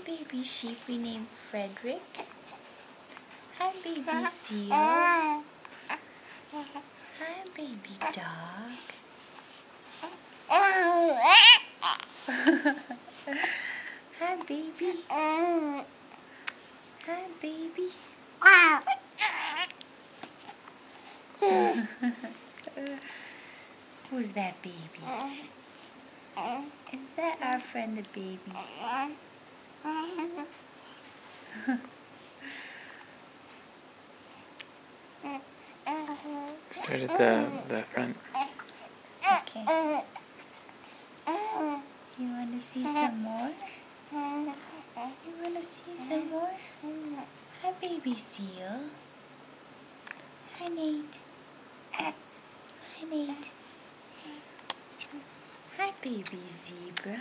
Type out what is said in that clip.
baby sheep we named Frederick. Hi, baby seal. Hi, baby dog. Hi, baby. Hi, baby. Who's that baby? Is that our friend the baby? Start at the front. Okay. You want to see some more? You want to see some more? Hi, baby seal. Hi, Nate. Hi, Nate. Hi, baby zebra.